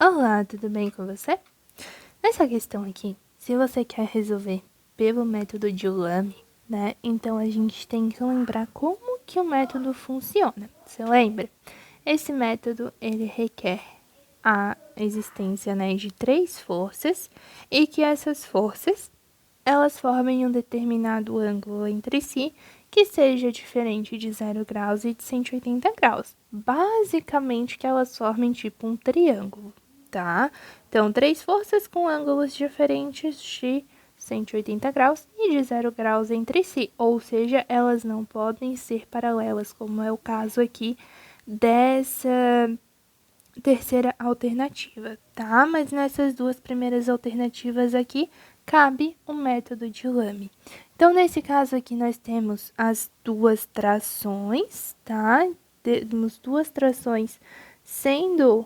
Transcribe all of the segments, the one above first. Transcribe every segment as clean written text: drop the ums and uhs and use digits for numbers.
Olá, tudo bem com você? Nessa questão aqui, se você quer resolver pelo método de Lame, né? Então a gente tem que lembrar como que o método funciona. Você lembra? Esse método, ele requer a existência, né, de 3 forças e que essas forças, elas formem um determinado ângulo entre si que seja diferente de 0 graus e de 180 graus. Basicamente que elas formem tipo um triângulo, tá? Então, 3 forças com ângulos diferentes de 180 graus e de 0 graus entre si, ou seja, elas não podem ser paralelas, como é o caso aqui dessa terceira alternativa, tá? Mas nessas duas primeiras alternativas aqui, cabe o método de Lame. Então, nesse caso aqui, nós temos as duas trações, tá? Temos duas trações sendo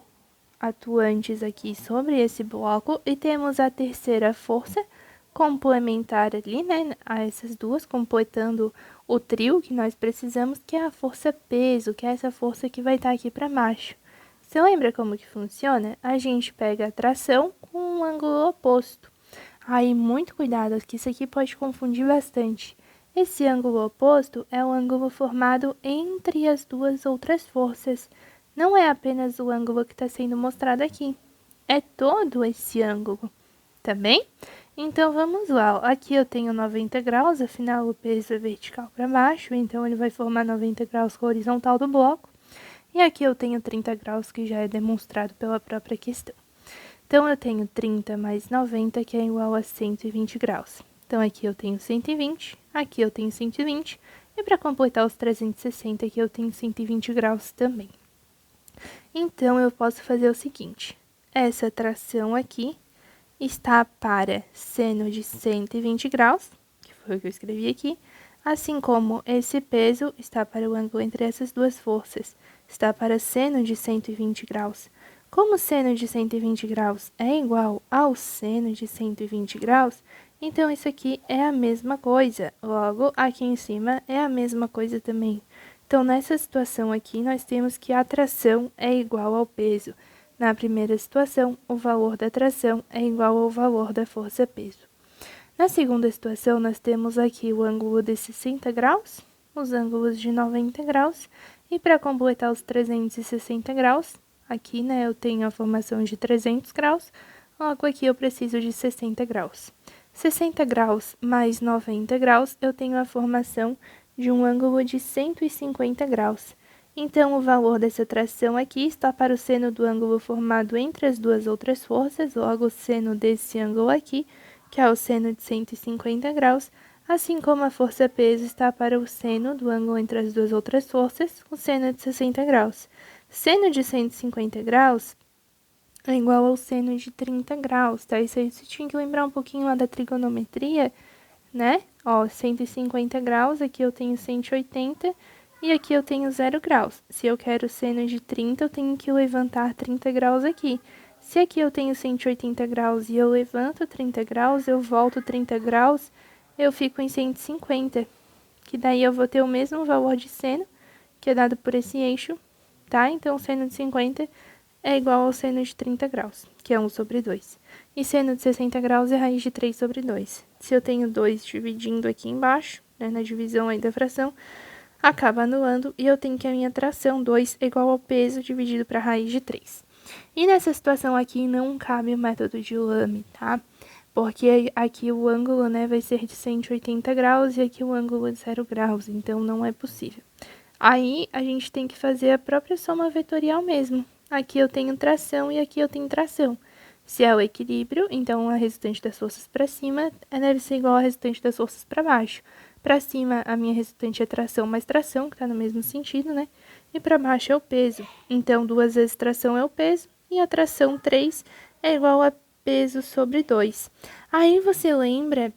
atuantes aqui sobre esse bloco e temos a terceira força complementar ali, né, a essas duas, completando o trio que nós precisamos, que é a força peso, que é essa força que vai estar aqui para baixo. Você lembra como que funciona? A gente pega a tração com um ângulo oposto. Aí, muito cuidado, que isso aqui pode confundir bastante. Esse ângulo oposto é o ângulo formado entre as duas outras forças. Não é apenas o ângulo que está sendo mostrado aqui, é todo esse ângulo, tá bem? Então, vamos lá. Aqui eu tenho 90 graus, afinal o peso é vertical para baixo, então ele vai formar 90 graus com a horizontal do bloco. E aqui eu tenho 30 graus, que já é demonstrado pela própria questão. Então, eu tenho 30 mais 90, que é igual a 120 graus. Então, aqui eu tenho 120, aqui eu tenho 120, e para completar os 360, aqui eu tenho 120 graus também. Então, eu posso fazer o seguinte, essa tração aqui está para seno de 120 graus, que foi o que eu escrevi aqui, assim como esse peso está para o ângulo entre essas duas forças, está para seno de 120 graus. Como seno de 120 graus é igual ao seno de 120 graus, então isso aqui é a mesma coisa. Logo, aqui em cima é a mesma coisa também. Então, nessa situação aqui, nós temos que a tração é igual ao peso. Na primeira situação, o valor da tração é igual ao valor da força-peso. Na segunda situação, nós temos aqui o ângulo de 60 graus, os ângulos de 90 graus, e para completar os 360 graus, aqui, né, eu tenho a formação de 300 graus, logo aqui eu preciso de 60 graus. 60 graus mais 90 graus, eu tenho a formação de um ângulo de 150 graus. Então, o valor dessa tração aqui está para o seno do ângulo formado entre as duas outras forças, logo o seno desse ângulo aqui, que é o seno de 150 graus, assim como a força-peso está para o seno do ângulo entre as duas outras forças, o seno de 60 graus. Seno de 150 graus é igual ao seno de 30 graus, tá? Isso aí você tinha que lembrar um pouquinho lá da trigonometria, né? Ó, 150 graus, aqui eu tenho 180 e aqui eu tenho 0 graus. Se eu quero seno de 30, eu tenho que levantar 30 graus aqui. Se aqui eu tenho 180 graus e eu levanto 30 graus, eu volto 30 graus, eu fico em 150. Que daí eu vou ter o mesmo valor de seno, que é dado por esse eixo, tá? Então, seno de 50 é igual ao seno de 30 graus, que é 1 sobre 2. E seno de 60 graus é raiz de 3 sobre 2. Se eu tenho 2 dividindo aqui embaixo, né, na divisão aí da fração, acaba anulando e eu tenho que a minha tração 2 é igual ao peso dividido para a raiz de 3. E nessa situação aqui não cabe o método de Lame, tá? Porque aqui o ângulo, né, vai ser de 180 graus e aqui o ângulo de 0 graus, então não é possível. Aí a gente tem que fazer a própria soma vetorial mesmo. Aqui eu tenho tração e aqui eu tenho tração. Se é o equilíbrio, então a resultante das forças para cima deve ser igual à resultante das forças para baixo. Para cima, a minha resultante é tração mais tração, que está no mesmo sentido, né? E para baixo é o peso. Então, 2 vezes tração é o peso, e a tração 3 é igual a peso sobre 2. Aí você lembra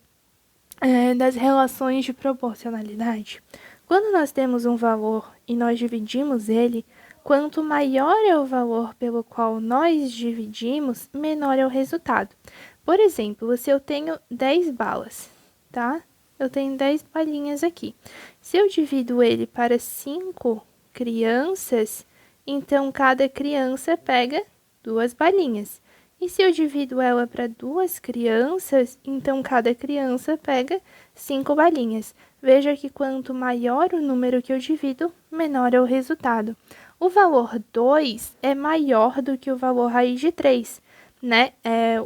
das relações de proporcionalidade? Quando nós temos um valor e nós dividimos ele, quanto maior é o valor pelo qual nós dividimos, menor é o resultado. Por exemplo, se eu tenho 10 balas, tá? Eu tenho 10 balinhas aqui. Se eu divido ele para 5 crianças, então cada criança pega 2 balinhas. E se eu divido ela para 2 crianças, então cada criança pega 5 balinhas. Veja que quanto maior o número que eu divido, menor é o resultado. O valor 2 é maior do que o valor raiz de 3, né?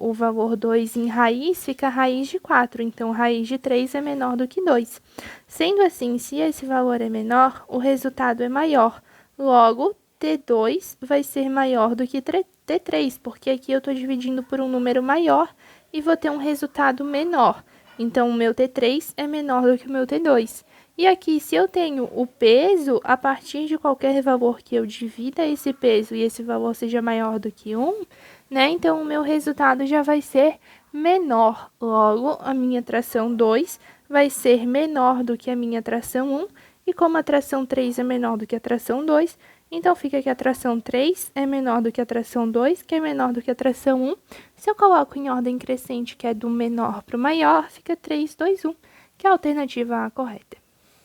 O valor 2 em raiz fica raiz de 4, então raiz de 3 é menor do que 2. Sendo assim, se esse valor é menor, o resultado é maior. Logo, T2 vai ser maior do que T3, porque aqui eu estou dividindo por um número maior e vou ter um resultado menor. Então, o meu T3 é menor do que o meu T2. E aqui, se eu tenho o peso, a partir de qualquer valor que eu divida esse peso e esse valor seja maior do que 1, né? Então, o meu resultado já vai ser menor. Logo, a minha tração 2 vai ser menor do que a minha tração 1. E como a tração 3 é menor do que a tração 2, então fica que a tração 3 é menor do que a tração 2, que é menor do que a tração 1. Se eu coloco em ordem crescente, que é do menor para o maior, fica 3, 2, 1, que é a alternativa A correta.